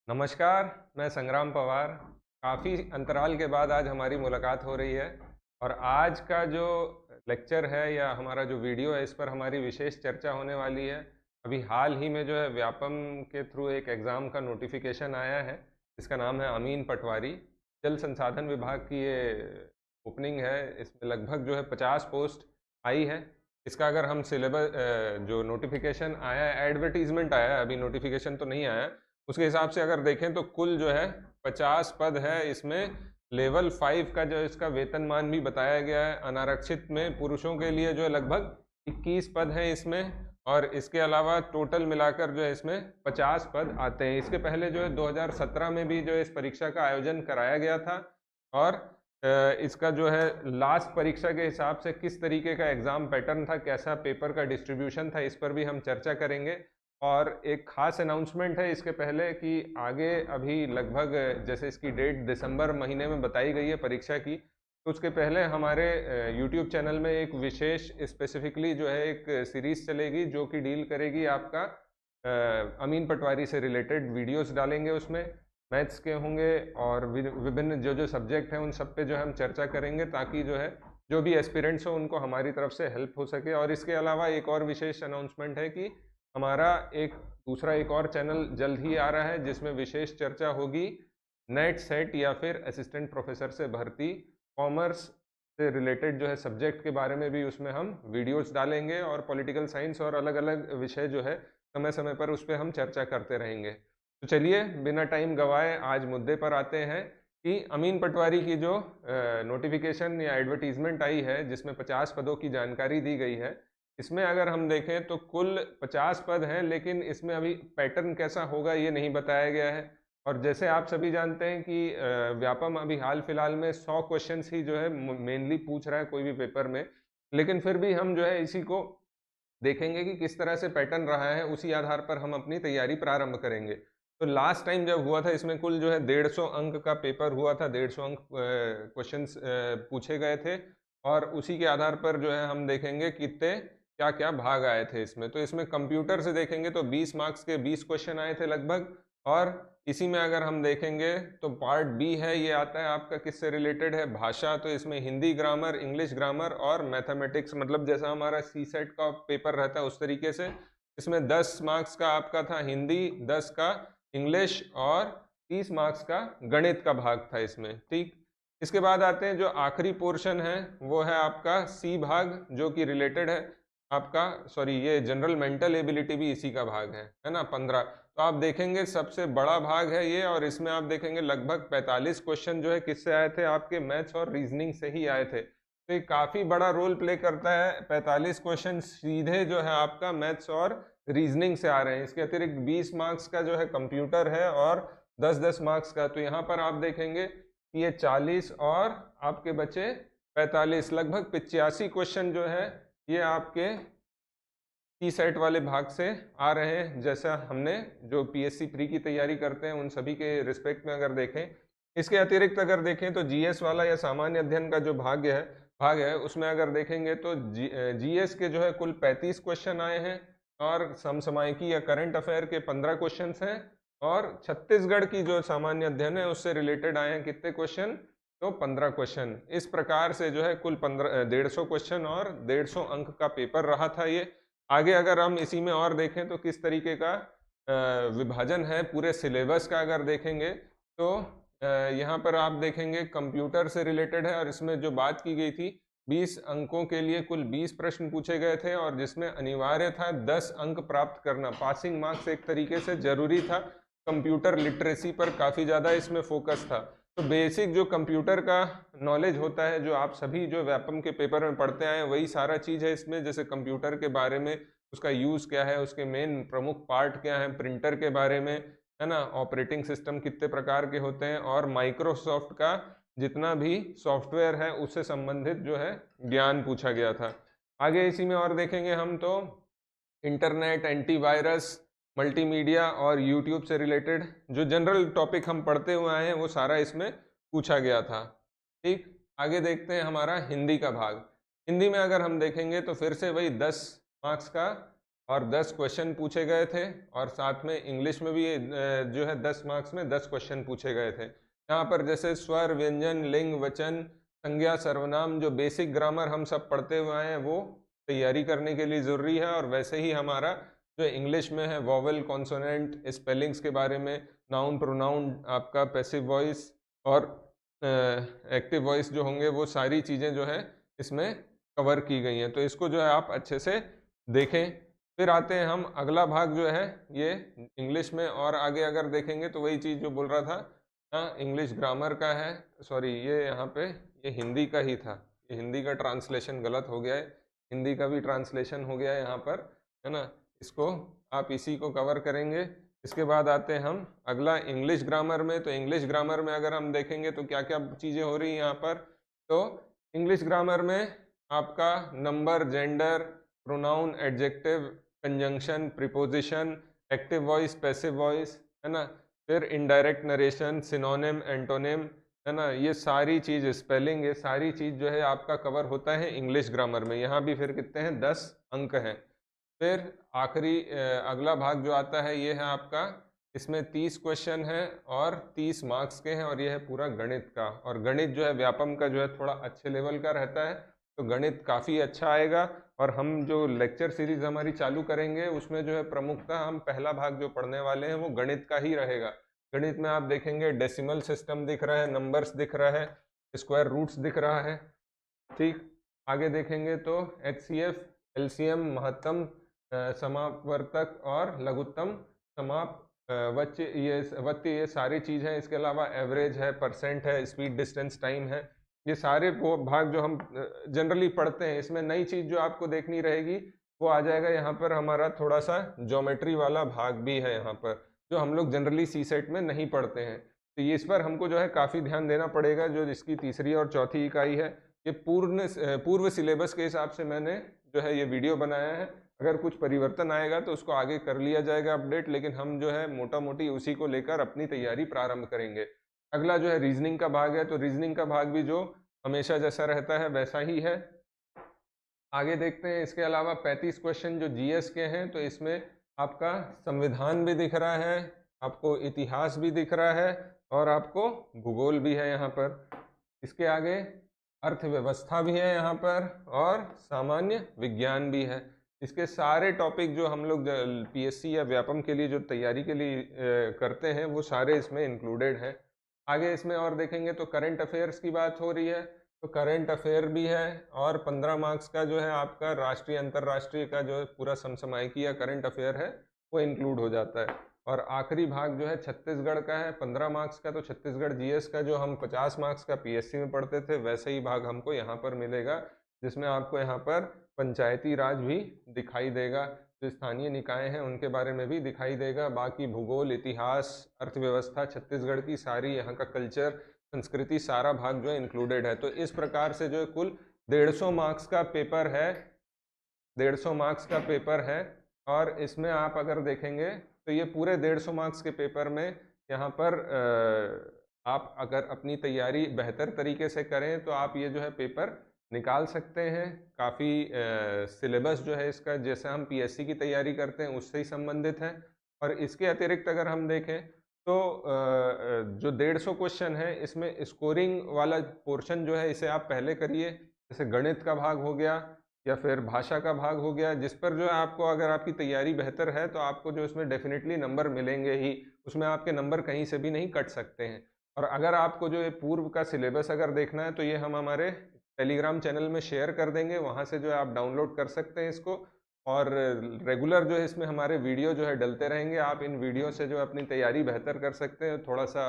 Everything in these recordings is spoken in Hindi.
नमस्कार, मैं संग्राम पवार। काफ़ी अंतराल के बाद आज हमारी मुलाकात हो रही है और आज का जो लेक्चर है या हमारा जो वीडियो है इस पर हमारी विशेष चर्चा होने वाली है। अभी हाल ही में जो है व्यापम के थ्रू एक एग्ज़ाम का नोटिफिकेशन आया है, इसका नाम है अमीन पटवारी। जल संसाधन विभाग की ये ओपनिंग है, इसमें लगभग जो है 50 पोस्ट आई है। इसका अगर हम सिलेबस जो नोटिफिकेशन आया है, एडवर्टीजमेंट आया है, अभी नोटिफिकेशन तो नहीं आया है, उसके हिसाब से अगर देखें तो कुल जो है 50 पद है। इसमें लेवल 5 का जो इसका वेतनमान भी बताया गया है। अनारक्षित में पुरुषों के लिए जो है लगभग 21 पद हैं इसमें, और इसके अलावा टोटल मिलाकर जो है इसमें 50 पद आते हैं। इसके पहले जो है 2017 में भी जो है इस परीक्षा का आयोजन कराया गया था, और इसका जो है लास्ट परीक्षा के हिसाब से किस तरीके का एग्ज़ाम पैटर्न था, कैसा पेपर का डिस्ट्रीब्यूशन था, इस पर भी हम चर्चा करेंगे। और एक खास अनाउंसमेंट है इसके पहले कि आगे अभी लगभग जैसे इसकी डेट दिसंबर महीने में बताई गई है परीक्षा की, तो उसके पहले हमारे यूट्यूब चैनल में एक विशेष स्पेसिफिकली जो है एक सीरीज चलेगी जो कि डील करेगी आपका अमीन पटवारी से रिलेटेड वीडियोस डालेंगे। उसमें मैथ्स के होंगे और विभिन्न जो जो सब्जेक्ट हैं उन सब पे जो है हम चर्चा करेंगे, ताकि जो है जो भी एस्पिरेंट्स हो उनको हमारी तरफ से हेल्प हो सके। और इसके अलावा एक और विशेष अनाउंसमेंट है कि हमारा एक और चैनल जल्द ही आ रहा है जिसमें विशेष चर्चा होगी नेट सेट या फिर असिस्टेंट प्रोफेसर से भर्ती, कॉमर्स से रिलेटेड जो है सब्जेक्ट के बारे में भी उसमें हम वीडियोस डालेंगे, और पॉलिटिकल साइंस और अलग अलग विषय जो है समय समय पर उस पर हम चर्चा करते रहेंगे। तो चलिए बिना टाइम गवाए आज मुद्दे पर आते हैं कि अमीन पटवारी की जो नोटिफिकेशन या एडवर्टीजमेंट आई है जिसमें 50 पदों की जानकारी दी गई है, इसमें अगर हम देखें तो कुल 50 पद हैं, लेकिन इसमें अभी पैटर्न कैसा होगा ये नहीं बताया गया है। और जैसे आप सभी जानते हैं कि व्यापम अभी हाल फिलहाल में 100 क्वेश्चंस ही जो है मेनली पूछ रहा है कोई भी पेपर में, लेकिन फिर भी हम जो है इसी को देखेंगे कि किस तरह से पैटर्न रहा है, उसी आधार पर हम अपनी तैयारी प्रारंभ करेंगे। तो लास्ट टाइम जब हुआ था इसमें कुल जो है 150 अंक का पेपर हुआ था, 150 अंक क्वेश्चंस पूछे गए थे, और उसी के आधार पर जो है हम देखेंगे कितने क्या क्या भाग आए थे इसमें। तो इसमें कंप्यूटर से देखेंगे तो 20 मार्क्स के 20 क्वेश्चन आए थे लगभग। और इसी में अगर हम देखेंगे तो पार्ट बी है, ये आता है आपका किससे रिलेटेड है, भाषा। तो इसमें हिंदी ग्रामर, इंग्लिश ग्रामर और मैथमेटिक्स, मतलब जैसा हमारा सी सेट का पेपर रहता है उस तरीके से। इसमें 10 मार्क्स का आपका था हिंदी, 10 का इंग्लिश और 30 मार्क्स का गणित का भाग था इसमें। ठीक, इसके बाद आते हैं जो आखिरी पोर्शन है वो है आपका सी भाग, जो कि रिलेटेड है आपका, सॉरी ये जनरल मेंटल एबिलिटी भी इसी का भाग है ना, 15। तो आप देखेंगे सबसे बड़ा भाग है ये, और इसमें आप देखेंगे लगभग 45 क्वेश्चन जो है किससे आए थे, आपके मैथ्स और रीजनिंग से ही आए थे। तो ये काफ़ी बड़ा रोल प्ले करता है। 45 क्वेश्चन सीधे जो है आपका मैथ्स और रीजनिंग से आ रहे हैं। इसके अतिरिक्त 20 मार्क्स का जो है कंप्यूटर है और 10-10 मार्क्स का। तो यहाँ पर आप देखेंगे कि ये 40 और आपके बचे 45, लगभग 85 क्वेश्चन जो है ये आपके टी सेट वाले भाग से आ रहे हैं। जैसा हमने जो पीएससी प्री की तैयारी करते हैं उन सभी के रिस्पेक्ट में अगर देखें, इसके अतिरिक्त अगर देखें तो जीएस वाला या सामान्य अध्ययन का जो भाग है उसमें अगर देखेंगे तो जीएस के जो है कुल 35 क्वेश्चन आए हैं, और समसामयिकी या करंट अफेयर के 15 क्वेश्चन हैं, और छत्तीसगढ़ की जो सामान्य अध्ययन है उससे रिलेटेड आए हैं कितने क्वेश्चन, तो 15 क्वेश्चन। इस प्रकार से जो है कुल 150 क्वेश्चन और 150 अंक का पेपर रहा था ये। आगे अगर हम इसी में और देखें तो किस तरीके का विभाजन है पूरे सिलेबस का अगर देखेंगे तो यहाँ पर आप देखेंगे कंप्यूटर से रिलेटेड है, और इसमें जो बात की गई थी 20 अंकों के लिए कुल 20 प्रश्न पूछे गए थे, और जिसमें अनिवार्य था 10 अंक प्राप्त करना, पासिंग मार्क्स एक तरीके से जरूरी था। कंप्यूटर लिटरेसी पर काफ़ी ज़्यादा इसमें फोकस था। तो बेसिक जो कंप्यूटर का नॉलेज होता है जो आप सभी जो व्यापम के पेपर में पढ़ते आए हैं वही सारा चीज़ है इसमें। जैसे कंप्यूटर के बारे में, उसका यूज़ क्या है, उसके मेन प्रमुख पार्ट क्या है, प्रिंटर के बारे में है ना, ऑपरेटिंग सिस्टम कितने प्रकार के होते हैं, और माइक्रोसॉफ्ट का जितना भी सॉफ्टवेयर है उससे संबंधित जो है ज्ञान पूछा गया था। आगे इसी में और देखेंगे हम तो इंटरनेट, एंटीवायरस, मल्टीमीडिया और यूट्यूब से रिलेटेड जो जनरल टॉपिक हम पढ़ते हुए आए हैं वो सारा इसमें पूछा गया था। ठीक, आगे देखते हैं हमारा हिंदी का भाग। हिंदी में अगर हम देखेंगे तो फिर से वही 10 मार्क्स का और 10 क्वेश्चन पूछे गए थे, और साथ में इंग्लिश में भी जो है 10 मार्क्स में 10 क्वेश्चन पूछे गए थे। यहाँ पर जैसे स्वर, व्यंजन, लिंग, वचन, संज्ञा, सर्वनाम, जो बेसिक ग्रामर हम सब पढ़ते हुए आए हैं वो तैयारी करने के लिए ज़रूरी है। और वैसे ही हमारा जो इंग्लिश में है वॉवल, कॉन्सोनेंट, स्पेलिंग्स के बारे में, नाउन, प्रोनाउन, आपका पैसिव वॉइस और एक्टिव वॉइस जो होंगे, वो सारी चीज़ें जो है इसमें कवर की गई हैं। तो इसको जो है आप अच्छे से देखें। फिर आते हैं हम अगला भाग जो है ये इंग्लिश में, और आगे अगर देखेंगे तो वही चीज़ जो बोल रहा था, हाँ इंग्लिश ग्रामर का है, सॉरी ये यहाँ पे ये हिंदी का ही था, ये हिंदी का ट्रांसलेशन गलत हो गया है, हिंदी का भी ट्रांसलेशन हो गया है यहाँ पर, है ना। इसको आप इसी को कवर करेंगे। इसके बाद आते हैं हम अगला इंग्लिश ग्रामर में। तो इंग्लिश ग्रामर में अगर हम देखेंगे तो क्या क्या चीज़ें हो रही हैं यहाँ पर। तो इंग्लिश ग्रामर में आपका number, gender, pronoun, adjective, conjunction, preposition, active voice, passive voice, है ना। फिर इनडायरेक्ट नरेशन, सिनोनिम, एंटोनिम, है ना, ये सारी चीज़, स्पेलिंग, ये सारी चीज़ जो है आपका कवर होता है इंग्लिश ग्रामर में। यहाँ भी फिर कितने हैं, 10 अंक हैं। फिर आखिरी अगला भाग जो आता है ये है आपका, इसमें 30 क्वेश्चन है और 30 मार्क्स के हैं, और ये है पूरा गणित का। और गणित जो है व्यापम का जो है थोड़ा अच्छे लेवल का रहता है, तो गणित काफ़ी अच्छा आएगा। और हम जो लेक्चर सीरीज हमारी चालू करेंगे उसमें जो है प्रमुखता हम पहला भाग जो पढ़ने वाले हैं वो गणित का ही रहेगा। गणित में आप देखेंगे डेसिमल सिस्टम दिख रहा है, नंबर्स दिख रहा है, स्क्वायर रूट्स दिख रहा है, ठीक। आगे देखेंगे तो एचसीएफ, एलसीएम, महत्तम, समापवर्तक और लघुत्तम वत्य, ये सारी चीज़ है। इसके अलावा एवरेज है, परसेंट है, स्पीड, डिस्टेंस, टाइम है। ये सारे वो भाग जो हम जनरली पढ़ते हैं, इसमें नई चीज़ जो आपको देखनी रहेगी वो आ जाएगा यहाँ पर, हमारा थोड़ा सा ज्योमेट्री वाला भाग भी है यहाँ पर, जो हम लोग जनरली सी सेट में नहीं पढ़ते हैं। तो ये इस पर हमको जो है काफ़ी ध्यान देना पड़ेगा। जो इसकी तीसरी और चौथी इकाई है, ये पूर्व सिलेबस के हिसाब से मैंने जो है ये वीडियो बनाया है। अगर कुछ परिवर्तन आएगा तो उसको आगे कर लिया जाएगा अपडेट, लेकिन हम जो है मोटा मोटी उसी को लेकर अपनी तैयारी प्रारंभ करेंगे। अगला जो है रीजनिंग का भाग है, तो रीजनिंग का भाग भी जो हमेशा जैसा रहता है वैसा ही है। आगे देखते हैं, इसके अलावा 35 क्वेश्चन जो जीएस के हैं, तो इसमें आपका संविधान भी दिख रहा है, आपको इतिहास भी दिख रहा है, और आपको भूगोल भी है यहाँ पर। इसके आगे अर्थव्यवस्था भी है यहाँ पर, और सामान्य विज्ञान भी है। इसके सारे टॉपिक जो हम लोग पीएससी या व्यापम के लिए जो तैयारी के लिए करते हैं वो सारे इसमें इंक्लूडेड हैं। आगे इसमें और देखेंगे तो करंट अफेयर्स की बात हो रही है, तो करंट अफेयर भी है, और 15 मार्क्स का जो है आपका राष्ट्रीय अंतर्राष्ट्रीय का जो पूरा समसामयिकी या करंट अफेयर है वो इंक्लूड हो जाता है। और आखिरी भाग जो है छत्तीसगढ़ का है, 15 मार्क्स का। तो छत्तीसगढ़ जीएस का जो हम 50 मार्क्स का पीएससी में पढ़ते थे वैसे ही भाग हमको यहाँ पर मिलेगा, जिसमें आपको यहाँ पर पंचायती राज भी दिखाई देगा, जो स्थानीय निकाय हैं उनके बारे में भी दिखाई देगा। बाकी भूगोल, इतिहास, अर्थव्यवस्था, छत्तीसगढ़ की सारी यहाँ का कल्चर, संस्कृति, सारा भाग जो है इंक्लूडेड है। तो इस प्रकार से जो है कुल 150 मार्क्स का पेपर है, 150 मार्क्स का पेपर है। और इसमें आप अगर देखेंगे तो ये पूरे 150 मार्क्स के पेपर में यहाँ पर आप अगर अपनी तैयारी बेहतर तरीके से करें तो आप ये जो है पेपर निकाल सकते हैं। काफ़ी सिलेबस जो है इसका, जैसे हम पीएससी की तैयारी करते हैं उससे ही संबंधित है। और इसके अतिरिक्त अगर हम देखें तो जो 150 क्वेश्चन है इसमें स्कोरिंग वाला पोर्शन जो है इसे आप पहले करिए, जैसे गणित का भाग हो गया या फिर भाषा का भाग हो गया, जिस पर जो है आपको, अगर आपकी तैयारी बेहतर है तो आपको जो इसमें डेफिनेटली नंबर मिलेंगे ही, उसमें आपके नंबर कहीं से भी नहीं कट सकते हैं। और अगर आपको जो ये पूर्व का सिलेबस अगर देखना है तो ये हम हमारे टेलीग्राम चैनल में शेयर कर देंगे, वहाँ से जो है आप डाउनलोड कर सकते हैं इसको। और रेगुलर जो है इसमें हमारे वीडियो जो है डलते रहेंगे, आप इन वीडियो से जो है अपनी तैयारी बेहतर कर सकते हैं। थोड़ा सा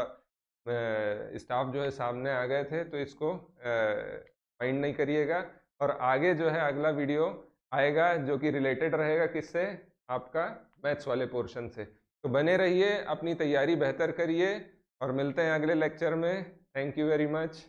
स्टाफ जो है सामने आ गए थे तो इसको माइंड नहीं करिएगा। और आगे जो है अगला वीडियो आएगा जो कि रिलेटेड रहेगा किससे, आपका मैथ्स वाले पोर्शन से। तो बने रहिए, अपनी तैयारी बेहतर करिए, और मिलते हैं अगले लेक्चर में। Thank you very much.